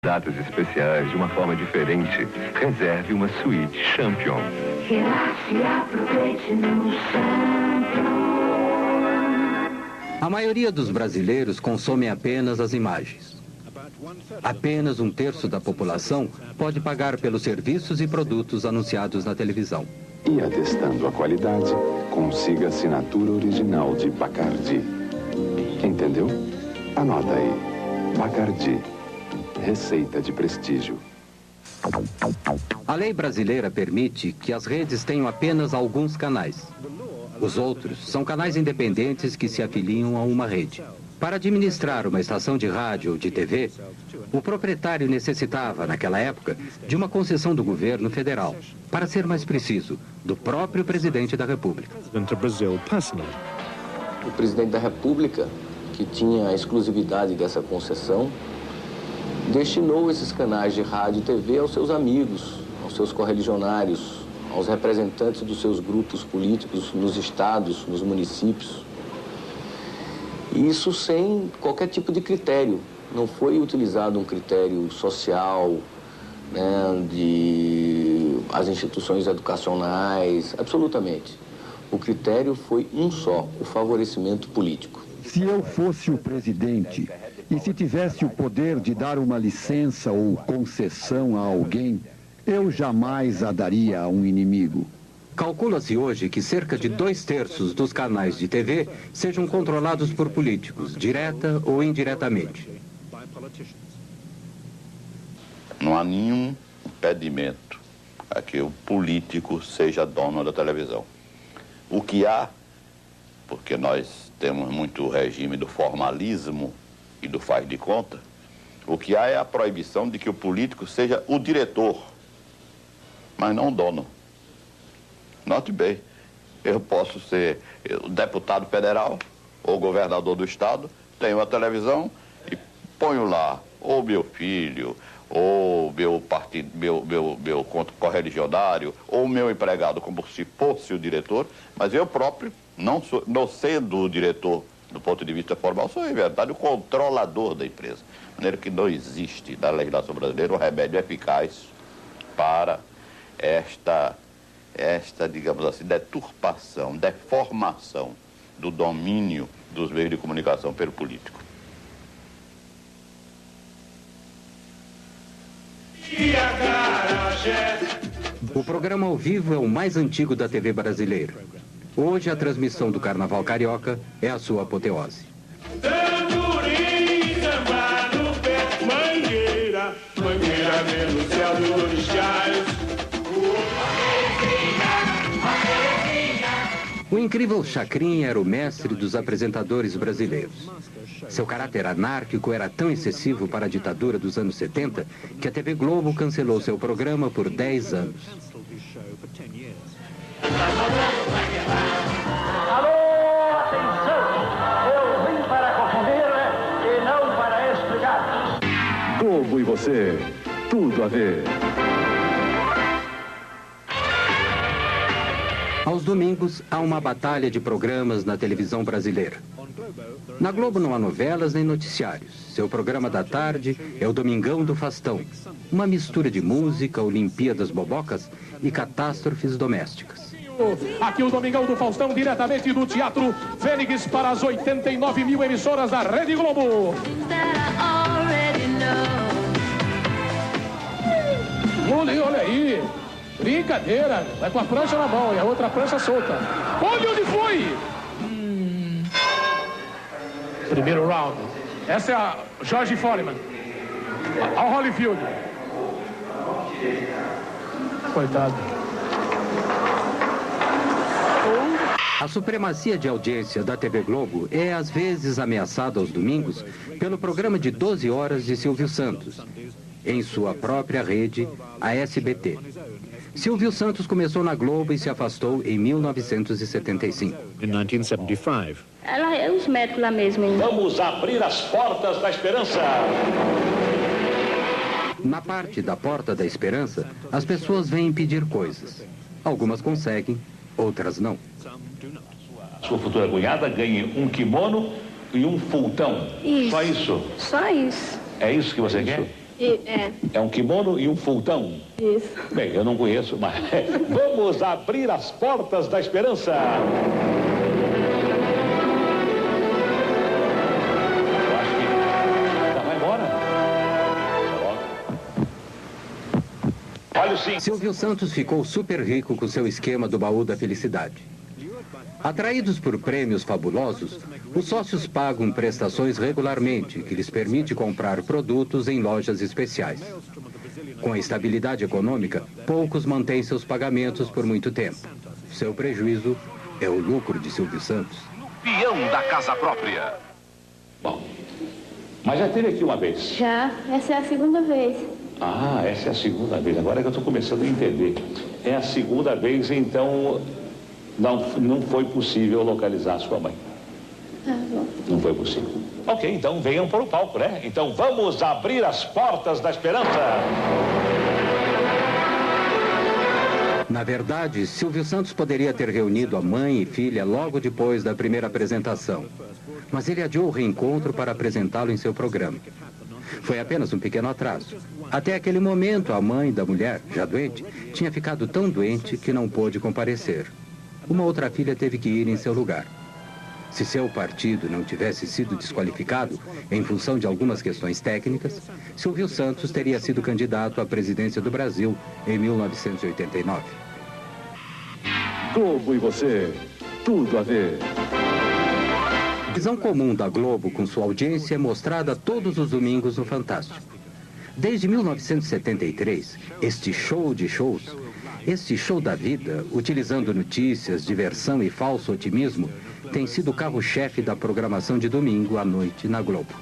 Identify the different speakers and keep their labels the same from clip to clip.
Speaker 1: Datas especiais de uma forma diferente. Reserve uma suíte Champion.
Speaker 2: Relaxe e aproveite no Champion.
Speaker 3: A maioria dos brasileiros consome apenas as imagens. Apenas um terço da população pode pagar pelos serviços e produtos anunciados na televisão.
Speaker 4: E atestando a qualidade, consiga a assinatura original de Bacardi. Entendeu? Anota aí. Bacardi. Receita de prestígio.
Speaker 3: A lei brasileira permite que as redes tenham apenas alguns canais. Os outros são canais independentes que se afiliam a uma rede. Para administrar uma estação de rádio ou de TV, o proprietário necessitava, naquela época, de uma concessão do governo federal. Para ser mais preciso, do próprio presidente da República.
Speaker 5: O presidente da República, que tinha a exclusividade dessa concessão, destinou esses canais de rádio e TV aos seus amigos, aos seus correligionários, aos representantes dos seus grupos políticos nos estados, nos municípios. Isso sem qualquer tipo de critério. Não foi utilizado um critério social, né, de as instituições educacionais, absolutamente. O critério foi um só, o favorecimento político.
Speaker 6: Se eu fosse o presidente e se tivesse o poder de dar uma licença ou concessão a alguém, eu jamais a daria a um inimigo.
Speaker 3: Calcula-se hoje que cerca de 2/3 dos canais de TV sejam controlados por políticos, direta ou indiretamente.
Speaker 7: Não há nenhum impedimento a que o político seja dono da televisão. O que há, porque nós temos muito o regime do formalismo e do faz de conta, o que há é a proibição de que o político seja o diretor, mas não o dono. Note bem, eu posso ser deputado federal ou governador do estado, tenho a televisão e ponho lá ou meu filho, ou meu partido, meu correligionário, ou meu empregado, como se fosse o diretor, mas eu próprio, não sendo o diretor do ponto de vista formal, sou, em verdade, o controlador da empresa. De maneira que não existe na legislação brasileira um remédio eficaz para esta, digamos assim, deturpação, deformação do domínio dos meios de comunicação pelo político.
Speaker 3: O programa ao vivo é o mais antigo da TV brasileira. Hoje, a transmissão do Carnaval Carioca é a sua apoteose. O incrível Chacrinha era o mestre dos apresentadores brasileiros. Seu caráter anárquico era tão excessivo para a ditadura dos anos 70 que a TV Globo cancelou seu programa por 10 anos.
Speaker 8: Alô, atenção! Eu vim para confundir e não para explicar.
Speaker 6: Globo e você, tudo a ver.
Speaker 3: Aos domingos, há uma batalha de programas na televisão brasileira. Na Globo não há novelas nem noticiários. Seu programa da tarde é o Domingão do Faustão. Uma mistura de música, Olimpíadas Bobocas e catástrofes domésticas.
Speaker 9: Aqui o Domingão do Faustão, diretamente do Teatro Fênix para as 89 mil emissoras da Rede Globo. Olha aí. Brincadeira. Vai com a prancha na mão e a outra prancha solta. Olha onde foi. Primeiro round. Essa é a George Foreman. Ao Holyfield. Coitado.
Speaker 3: A supremacia de audiência da TV Globo é às vezes ameaçada aos domingos pelo programa de 12 horas de Silvio Santos, em sua própria rede, a SBT. Silvio Santos começou na Globo e se afastou em 1975.
Speaker 10: In 1975.
Speaker 11: Ela é os médicos lá mesmo ainda.
Speaker 8: Vamos abrir as portas da esperança.
Speaker 3: Na parte da Porta da Esperança, as pessoas vêm pedir coisas. Algumas conseguem, outras não.
Speaker 8: Sua futura cunhada ganhe um kimono e um fultão.
Speaker 11: Isso.
Speaker 8: Só isso?
Speaker 11: Só isso.
Speaker 8: É isso que você quer?
Speaker 12: É um kimono e um fultão?
Speaker 11: Isso.
Speaker 12: Bem, eu não conheço, mas vamos abrir as portas da esperança. Eu acho que já vai embora. Olha sim.
Speaker 3: Silvio Santos ficou super rico com seu esquema do baú da felicidade. Atraídos por prêmios fabulosos, os sócios pagam prestações regularmente, que lhes permite comprar produtos em lojas especiais. Com a estabilidade econômica, poucos mantêm seus pagamentos por muito tempo. Seu prejuízo é o lucro de Silvio Santos.
Speaker 13: Peão da casa própria.
Speaker 12: Bom, mas já teve aqui uma vez.
Speaker 11: Já, essa é a segunda vez.
Speaker 12: Ah, essa é a segunda vez. Agora é que eu estou começando a entender. É a segunda vez, então não foi possível localizar a sua mãe.
Speaker 11: Ah, bom.
Speaker 12: Não foi possível. Ok, então venham para o palco, né? Então vamos abrir as portas da esperança.
Speaker 3: Na verdade, Silvio Santos poderia ter reunido a mãe e filha logo depois da primeira apresentação. Mas ele adiou o reencontro para apresentá-lo em seu programa. Foi apenas um pequeno atraso. Até aquele momento, a mãe da mulher, já doente, tinha ficado tão doente que não pôde comparecer. Uma outra filha teve que ir em seu lugar. Se seu partido não tivesse sido desqualificado em função de algumas questões técnicas, Silvio Santos teria sido candidato à presidência do Brasil em 1989.
Speaker 4: Globo e você, tudo a ver.
Speaker 3: A visão comum da Globo com sua audiência é mostrada todos os domingos no Fantástico. Desde 1973, este show de shows, este show da vida, utilizando notícias, diversão e falso otimismo, tem sido o carro-chefe da programação de domingo à noite na Globo.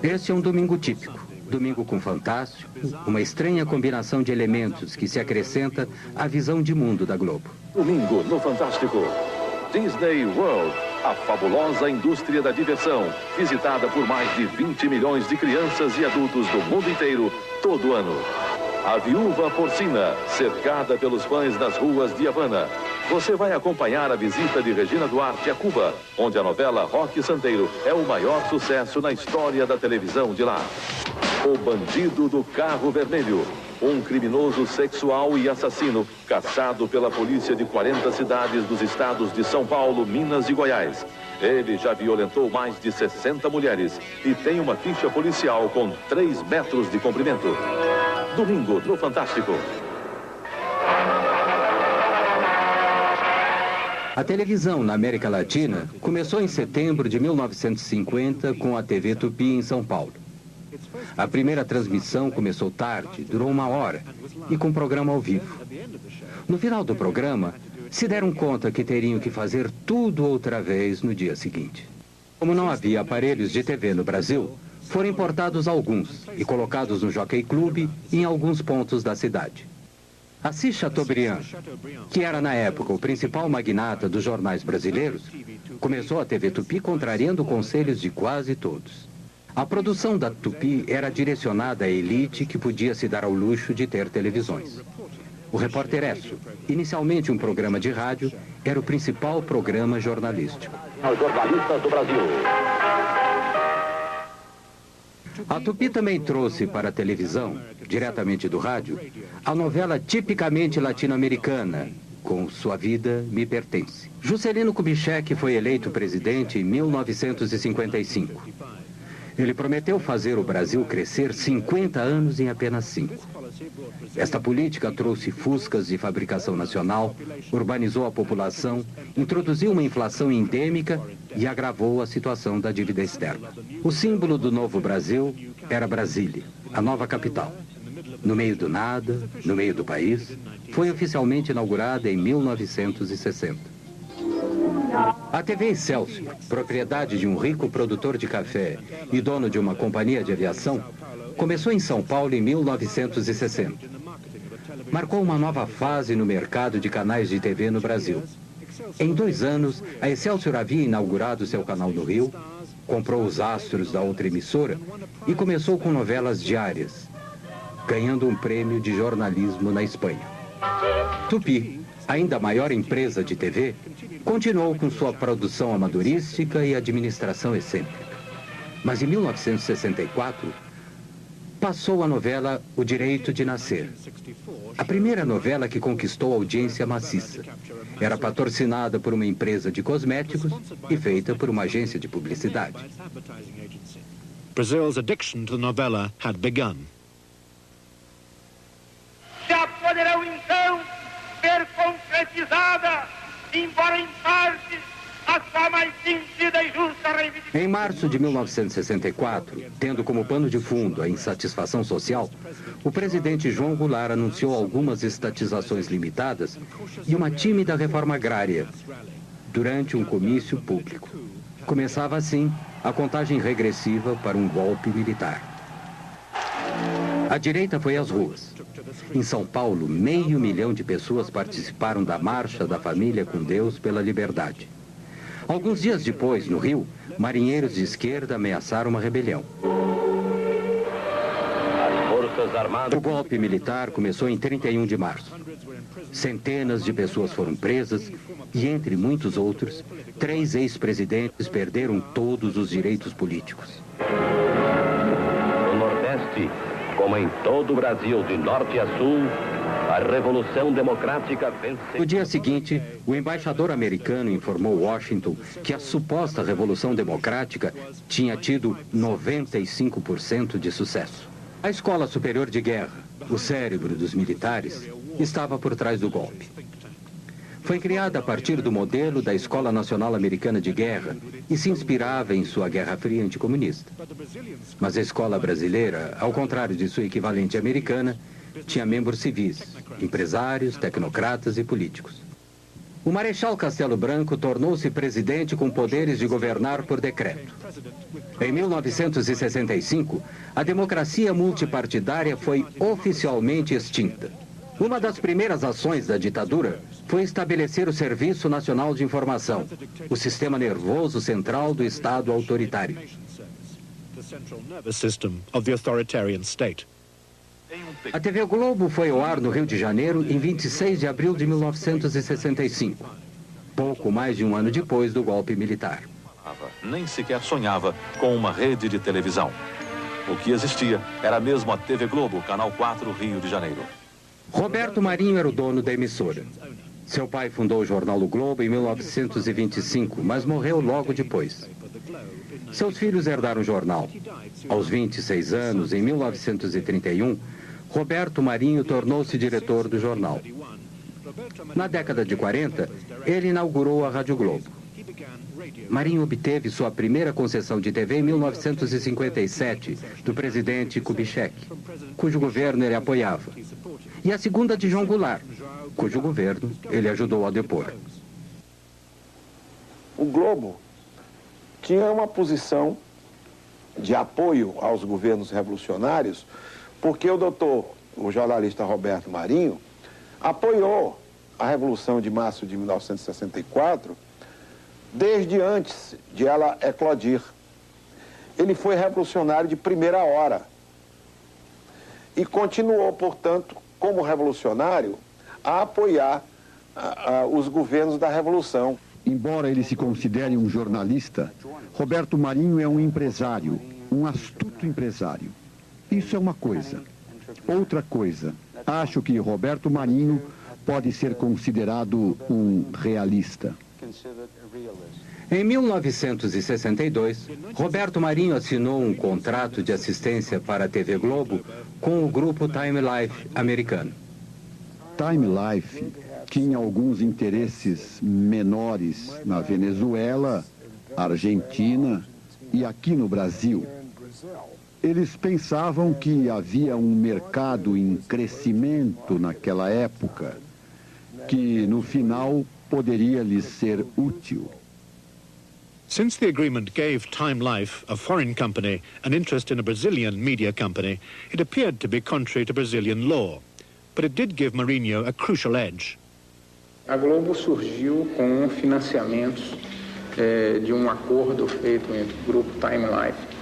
Speaker 3: Este é um domingo típico. Domingo com Fantástico, uma estranha combinação de elementos que se acrescenta à visão de mundo da Globo.
Speaker 13: Domingo no Fantástico. Disney World, a fabulosa indústria da diversão, visitada por mais de 20 milhões de crianças e adultos do mundo inteiro todo ano. A Viúva Porcina, cercada pelos fãs nas ruas de Havana. Você vai acompanhar a visita de Regina Duarte a Cuba, onde a novela Roque Santeiro é o maior sucesso na história da televisão de lá. O Bandido do Carro Vermelho, um criminoso sexual e assassino caçado pela polícia de 40 cidades dos estados de São Paulo, Minas e Goiás. Ele já violentou mais de 60 mulheres e tem uma ficha policial com 3 metros de comprimento. Domingo no Fantástico.
Speaker 3: A televisão na América Latina começou em setembro de 1950 com a TV Tupi em São Paulo. A primeira transmissão começou tarde, durou 1 hora, e com programa ao vivo. No final do programa, se deram conta que teriam que fazer tudo outra vez no dia seguinte. Como não havia aparelhos de TV no Brasil, foram importados alguns e colocados no Jockey Club em alguns pontos da cidade. Assis Chateaubriand, que era na época o principal magnata dos jornais brasileiros, começou a TV Tupi contrariando conselhos de quase todos. A produção da Tupi era direcionada à elite que podia se dar ao luxo de ter televisões. O Repórter Esso, inicialmente um programa de rádio, era o principal programa jornalístico.
Speaker 13: Os jornalistas do Brasil.
Speaker 3: A Tupi também trouxe para a televisão, diretamente do rádio, a novela tipicamente latino-americana, com Sua Vida Me Pertence. Juscelino Kubitschek foi eleito presidente em 1955. Ele prometeu fazer o Brasil crescer 50 anos em apenas 5. Esta política trouxe fuscas de fabricação nacional, urbanizou a população, introduziu uma inflação endêmica e agravou a situação da dívida externa. O símbolo do novo Brasil era Brasília, a nova capital. No meio do nada, no meio do país, foi oficialmente inaugurada em 1960. A TV Excelsior, propriedade de um rico produtor de café e dono de uma companhia de aviação, começou em São Paulo em 1960. Marcou uma nova fase no mercado de canais de TV no Brasil. Em 2 anos, a Excelsior havia inaugurado seu canal no Rio, Comprou os astros da outra emissora e começou com novelas diárias, ganhando um prêmio de jornalismo na Espanha. Tupi, ainda maior empresa de TV, continuou com sua produção amadorística e administração excêntrica. Mas em 1964, passou a novela O Direito de Nascer. A primeira novela que conquistou audiência maciça. Era patrocinada por uma empresa de cosméticos e feita por uma agência de publicidade.
Speaker 10: Brazil's addiction to the novela had begun.
Speaker 8: Já poderão então ser concretizada, embora em parte, a sua mais sentida e justa reivindicação.
Speaker 3: Em março de 1964, tendo como pano de fundo a insatisfação social, o presidente João Goulart anunciou algumas estatizações limitadas e uma tímida reforma agrária durante um comício público. Começava assim a contagem regressiva para um golpe militar. A direita foi às ruas. Em São Paulo, 500 mil de pessoas participaram da Marcha da Família com Deus pela Liberdade. Alguns dias depois, no Rio, marinheiros de esquerda ameaçaram uma rebelião. O golpe militar começou em 31 de março. Centenas de pessoas foram presas e, entre muitos outros, 3 ex-presidentes perderam todos os direitos políticos.
Speaker 14: No Nordeste, como em todo o Brasil, de norte a sul, a Revolução Democrática venceu.
Speaker 3: No dia seguinte, o embaixador americano informou Washington que a suposta Revolução Democrática tinha tido 95% de sucesso. A Escola Superior de Guerra, o cérebro dos militares, estava por trás do golpe. Foi criada a partir do modelo da Escola Nacional Americana de Guerra e se inspirava em sua Guerra Fria anticomunista. Mas a escola brasileira, ao contrário de sua equivalente americana, tinha membros civis, empresários, tecnocratas e políticos. O Marechal Castelo Branco tornou-se presidente com poderes de governar por decreto. Em 1965, a democracia multipartidária foi oficialmente extinta. Uma das primeiras ações da ditadura foi estabelecer o Serviço Nacional de Informação, o sistema nervoso central do Estado autoritário. A TV Globo foi ao ar no Rio de Janeiro em 26 de abril de 1965, pouco mais de um ano depois do golpe militar.
Speaker 13: Nem sequer sonhava com uma rede de televisão. O que existia era mesmo a TV Globo, Canal 4, Rio de Janeiro.
Speaker 3: Roberto Marinho era o dono da emissora. Seu pai fundou o jornal O Globo em 1925, mas morreu logo depois. Seus filhos herdaram o jornal. Aos 26 anos, em 1931, Roberto Marinho tornou-se diretor do jornal. Na década de 40, ele inaugurou a Rádio Globo. Marinho obteve sua primeira concessão de TV em 1957, do presidente Kubitschek, cujo governo ele apoiava, e a segunda de João Goulart, cujo governo ele ajudou a depor.
Speaker 15: O Globo tinha uma posição de apoio aos governos revolucionários, porque o jornalista Roberto Marinho, apoiou a Revolução de Março de 1964, desde antes de ela eclodir. Ele foi revolucionário de primeira hora e continuou, portanto, como revolucionário, a apoiar os governos da Revolução.
Speaker 6: Embora ele se considere um jornalista, Roberto Marinho é um empresário, um astuto empresário. Isso é uma coisa. Outra coisa, acho que Roberto Marinho pode ser considerado um realista.
Speaker 3: Em 1962, Roberto Marinho assinou um contrato de assistência para a TV Globo com o grupo Time Life americano.
Speaker 6: Time Life tinha alguns interesses menores na Venezuela, Argentina e aqui no Brasil. Eles pensavam que havia um mercado em crescimento naquela época, que no final poderia lhes ser útil.
Speaker 10: Since the agreement gave Time Life, a foreign company, an interest in a Brazilian media company, it appeared to be contrary to Brazilian law. But it did give Marinho a crucial edge.
Speaker 16: A Globo surgiu com financiamentos de um acordo feito entre o grupo Time Life